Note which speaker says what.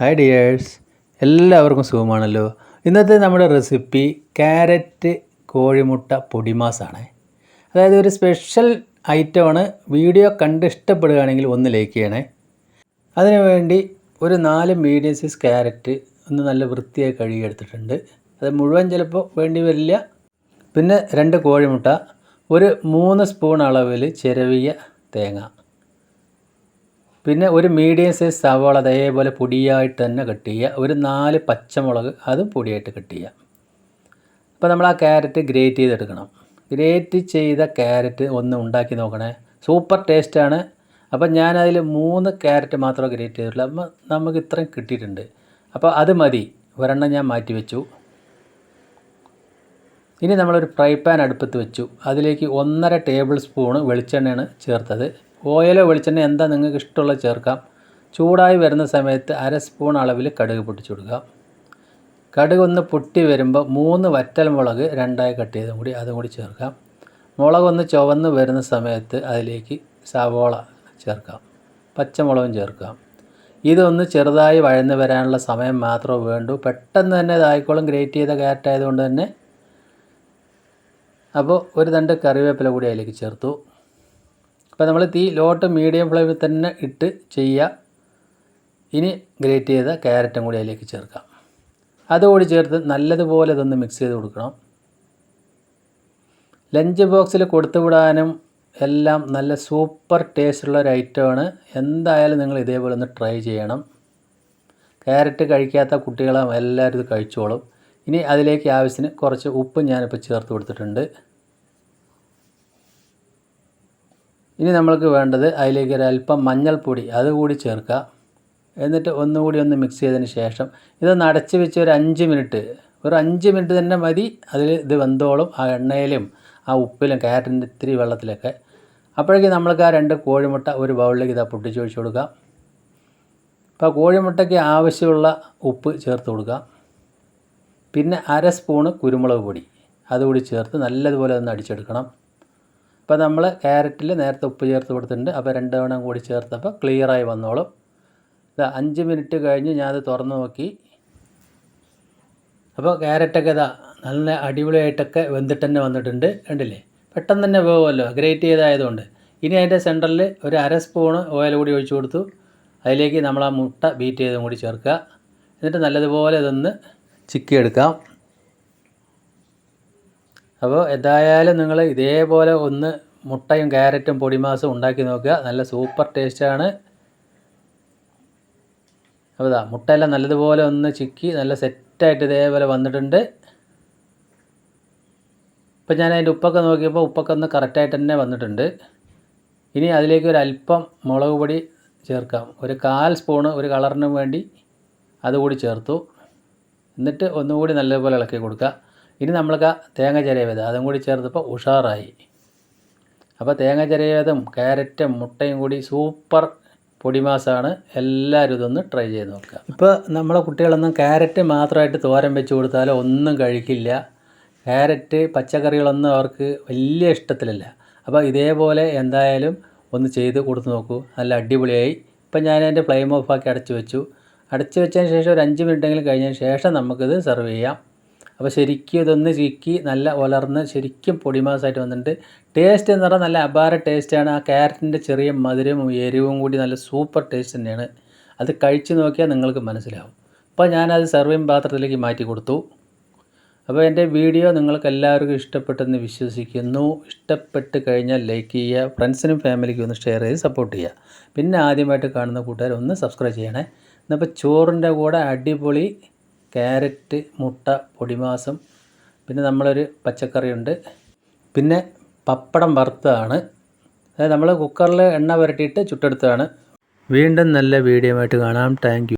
Speaker 1: Hi dears, എല്ലാവർക്കും സുഖമാണല്ലോ. ഇന്നത്തെ നമ്മുടെ റെസിപ്പി ക്യാരറ്റ് കോഴിമുട്ട പൊടിമാസാണ്. അതായത് ഒരു സ്പെഷ്യൽ ഐറ്റമാണ്. വീഡിയോ കണ്ട് ഇഷ്ടപ്പെടുകയാണെങ്കിൽ ഒന്ന് ലൈക്ക് ചെയ്യണേ. അതിനുവേണ്ടി ഒരു 4 മീഡിയം സൈസ് ക്യാരറ്റ് ഒന്ന് നല്ല വൃത്തിയായി കഴുകിയെടുത്തിട്ടുണ്ട്. അത് മുഴുവൻ ചിലപ്പോൾ വേണ്ടി വരില്ല. പിന്നെ 2 കോഴിമുട്ട, ഒരു 3 സ്പൂൺ അളവിൽ ചിരവിയ തേങ്ങ, പിന്നെ ഒരു മീഡിയം സൈസ് സവാള അതേപോലെ പൊടിയായിട്ട് തന്നെ കട്ട് ചെയ്യുക. ഒരു 4 പച്ചമുളക് അതും പൊടിയായിട്ട് കട്ട് ചെയ്യുക. അപ്പോൾ നമ്മൾ ആ ക്യാരറ്റ് ഗ്രേറ്റ് ചെയ്തെടുക്കണം. ഗ്രേറ്റ് ചെയ്ത ക്യാരറ്റ് ഒന്ന് ഉണ്ടാക്കി നോക്കണേ, സൂപ്പർ ടേസ്റ്റാണ്. അപ്പം ഞാനതിൽ 3 ക്യാരറ്റ് മാത്രമേ ഗ്രേറ്റ് ചെയ്തിട്ടുള്ളൂ. അപ്പം നമുക്ക് ഇത്രയും കിട്ടിയിട്ടുണ്ട്. അപ്പോൾ അത് മതി, ഒരെണ്ണം ഞാൻ മാറ്റി വെച്ചു. ഇനി നമ്മളൊരു ഫ്രൈ പാൻ അടുപ്പത്ത് വെച്ചു. അതിലേക്ക് 1.5 ടേബിൾ സ്പൂണ് വെളിച്ചെണ്ണയാണ് ചേർത്തത്. ഓയിലോ വെളിച്ചെണ്ണ എന്താ നിങ്ങൾക്ക് ഇഷ്ടമുള്ളത് ചേർക്കാം. ചൂടായി വരുന്ന സമയത്ത് 1/2 സ്പൂൺ അളവിൽ കടുക് പൊട്ടിച്ചു കൊടുക്കുക. കടുക് ഒന്ന് പൊട്ടി വരുമ്പോൾ 3 വറ്റൽമുളക് 2ആയി കട്ട് ചെയ്തും കൂടി അതും കൂടി ചേർക്കാം. മുളകൊന്ന് ചുവന്ന് വരുന്ന സമയത്ത് അതിലേക്ക് സവാള ചേർക്കാം, പച്ചമുളകും ചേർക്കാം. ഇതൊന്ന് ചെറുതായി വഴന്ന് വരാനുള്ള സമയം മാത്രമേ വേണ്ടൂ. പെട്ടെന്ന് തന്നെ ഇതായിക്കോളും, ഗ്രേറ്റ് ചെയ്ത ക്യാരറ്റ് ആയതുകൊണ്ട് തന്നെ. അപ്പോൾ ഒരു തണ്ട് കറിവേപ്പില കൂടി അതിലേക്ക് ചേർത്തു. അപ്പോൾ നമ്മൾ തീ ലോട്ട് മീഡിയം ഫ്ലെയിമിൽ തന്നെ ഇട്ട് ചെയ്യുക. ഇനി ഗ്രേറ്റ് ചെയ്ത ക്യാരറ്റും കൂടി അതിലേക്ക് ചേർക്കാം. അതുകൂടി ചേർത്ത് നല്ലതുപോലെ ഇതൊന്ന് മിക്സ് ചെയ്ത് കൊടുക്കണം. ലഞ്ച് ബോക്സിൽ കൊടുത്തു വിടാനും എല്ലാം നല്ല സൂപ്പർ ടേസ്റ്റുള്ള ഒരു ഐറ്റമാണ്. എന്തായാലും നിങ്ങൾ ഇതേപോലെ ഒന്ന് ട്രൈ ചെയ്യണം. ക്യാരറ്റ് കഴിക്കാത്ത കുട്ടികളെ എല്ലാവരും ഇത് കഴിച്ചോളും. ഇനി അതിലേക്ക് ആവശ്യത്തിന് കുറച്ച് ഉപ്പ് ഞാനിപ്പോൾ ചേർത്ത് കൊടുത്തിട്ടുണ്ട്. ഇനി നമ്മൾക്ക് വേണ്ടത് അതിലേക്ക് ഒരല്പം മഞ്ഞൾപ്പൊടി അതുകൂടി ചേർക്കുക. എന്നിട്ട് ഒന്നുകൂടി ഒന്ന് മിക്സ് ചെയ്തതിന് ശേഷം ഇതൊന്ന് അടച്ച് വെച്ച് ഒരു 5 മിനിറ്റ്, ഒരു 5 മിനിറ്റ് തന്നെ മതി. അതിൽ ഇത് വെന്തോളും, ആ എണ്ണയിലും ആ ഉപ്പിലും ക്യാരറ്റിൻ്റെ ഇത്തിരി വെള്ളത്തിലൊക്കെ. അപ്പോഴേക്കും നമ്മൾക്ക് ആ 2 കോഴിമുട്ട ഒരു ബൗളിലേക്ക് ഇതാ പൊട്ടിച്ചൊഴിച്ച് കൊടുക്കാം. അപ്പോൾ കോഴിമുട്ടയ്ക്ക് ആവശ്യമുള്ള ഉപ്പ് ചേർത്ത് കൊടുക്കാം. പിന്നെ 1/2 സ്പൂണ് കുരുമുളക് പൊടി അതുകൂടി ചേർത്ത് നല്ലതുപോലെ ഒന്ന് അടിച്ചെടുക്കണം. അപ്പോൾ നമ്മൾ ക്യാരറ്റിൽ നേരത്തെ ഉപ്പ് ചേർത്ത് കൊടുത്തിട്ടുണ്ട്. അപ്പോൾ 2 തവണ കൂടി ചേർത്തപ്പോൾ ക്ലിയറായി വന്നോളും. 5 മിനിറ്റ് കഴിഞ്ഞ് ഞാനത് തുറന്ന് നോക്കി. അപ്പോൾ ക്യാരറ്റൊക്കെ നല്ല അടിപൊളിയായിട്ടൊക്കെ വെന്തിട്ട് തന്നെ വന്നിട്ടുണ്ട്. കണ്ടില്ലേ, പെട്ടെന്ന് തന്നെ വേവുമല്ലോ ഗ്രേറ്റ് ചെയ്തായതുകൊണ്ട്. ഇനി അതിൻ്റെ സെൻറ്ററിൽ ഒരു 1/2 സ്പൂണ് ഓയിൽ കൂടി ഒഴിച്ചു കൊടുത്തു. അതിലേക്ക് നമ്മൾ ആ മുട്ട ബീറ്റ് ചെയ്തും കൂടി ചേർക്കുക. എന്നിട്ട് നല്ലതുപോലെ ഇതൊന്ന് ചിക്കിയെടുക്കാം. അപ്പോൾ എന്തായാലും നിങ്ങൾ ഇതേപോലെ ഒന്ന് മുട്ടയും ക്യാരറ്റും പൊടിമാസും ഉണ്ടാക്കി നോക്കുക. നല്ല സൂപ്പർ ടേസ്റ്റാണ്. അപ്പോൾ മുട്ടയെല്ലാം നല്ലതുപോലെ ഒന്ന് ചിക്കി നല്ല സെറ്റായിട്ട് ഇതേപോലെ വന്നിട്ടുണ്ട്. ഇപ്പോൾ ഞാൻ അതിൻ്റെ ഉപ്പൊക്കെ നോക്കിയപ്പോൾ ഉപ്പൊക്കെ ഒന്ന് കറക്റ്റായിട്ട് തന്നെ വന്നിട്ടുണ്ട്. ഇനി അതിലേക്ക് ഒരു അല്പം മുളക് പൊടി ചേർക്കാം. ഒരു 1/4 സ്പൂണ് ഒരു കളറിന് വേണ്ടി അതുകൂടി ചേർത്തു. എന്നിട്ട് ഒന്നുകൂടി നല്ലതുപോലെ ഇളക്കി കൊടുക്കുക. ഇനി നമ്മൾക്ക് തേങ്ങ ചിരവിയത് അതും കൂടി ചേർത്തപ്പോൾ ഉഷാറായി. അപ്പോൾ തേങ്ങ ചിരവിയതും ക്യാരറ്റും മുട്ടയും കൂടി സൂപ്പർ പൊടിമാസാണ്. എല്ലാവരും ഇതൊന്ന് ട്രൈ ചെയ്ത് നോക്കുക. ഇപ്പോൾ നമ്മളെ കുട്ടികളൊന്നും ക്യാരറ്റ് മാത്രമായിട്ട് തോരൻ വെച്ച് കൊടുത്താലോ ഒന്നും കഴിക്കില്ല. ക്യാരറ്റ് പച്ചക്കറികളൊന്നും അവർക്ക് വലിയ ഇഷ്ടത്തിലല്ല. അപ്പോൾ ഇതേപോലെ എന്തായാലും ഒന്ന് ചെയ്ത് കൊടുത്ത് നോക്കൂ, നല്ല അടിപൊളിയായി. ഇപ്പം ഞാൻ എൻ്റെ ഫ്ലെയിം ഓഫാക്കി അടച്ചു വെച്ചു. അടച്ചു വെച്ചതിന് ശേഷം ഒരു 5 മിനിറ്റെങ്കിലും കഴിഞ്ഞതിന് ശേഷം നമുക്കിത് സെർവ് ചെയ്യാം. അപ്പോൾ ശരിക്കും ഇതൊന്ന് ചിക്കി നല്ല ഉലർന്ന് ശരിക്കും പൊടിമാസായിട്ട് വന്നിട്ടുണ്ട്. ടേസ്റ്റ് എന്ന് പറഞ്ഞാൽ നല്ല അപാര ടേസ്റ്റാണ്. ആ ക്യാരറ്റിൻ്റെ ചെറിയ മധുരവും എരിവും കൂടി നല്ല സൂപ്പർ ടേസ്റ്റ് തന്നെയാണ്. അത് കഴിച്ച് നോക്കിയാൽ നിങ്ങൾക്ക് മനസ്സിലാവും. അപ്പോൾ ഞാനത് സെർവിങ് പാത്രത്തിലേക്ക് മാറ്റി കൊടുത്തു. അപ്പോൾ എൻ്റെ വീഡിയോ നിങ്ങൾക്ക് എല്ലാവർക്കും ഇഷ്ടപ്പെട്ടെന്ന് വിശ്വസിക്കുന്നു. ഇഷ്ടപ്പെട്ട് കഴിഞ്ഞാൽ ലൈക്ക് ചെയ്യുക, ഫ്രണ്ട്സിനും ഫാമിലിക്കും ഒന്ന് ഷെയർ ചെയ്ത് സപ്പോർട്ട് ചെയ്യുക. പിന്നെ ആദ്യമായിട്ട് കാണുന്ന കൂട്ടുകാർ ഒന്ന് സബ്സ്ക്രൈബ് ചെയ്യണേ. എന്നപ്പോൾ ചോറിൻ്റെ കൂടെ അടിപൊളി ക്യാരറ്റ് മുട്ട പൊടിമാസം, പിന്നെ നമ്മളൊരു പച്ചക്കറിയുണ്ട്, പിന്നെ പപ്പടം വറുത്തതാണ്. അതായത് നമ്മൾ കുക്കറിൽ എണ്ണ പുരട്ടിയിട്ട് ചുട്ടെടുത്തതാണ്. വീണ്ടും നല്ല വീഡിയോ ആയിട്ട് കാണാം. Thank you.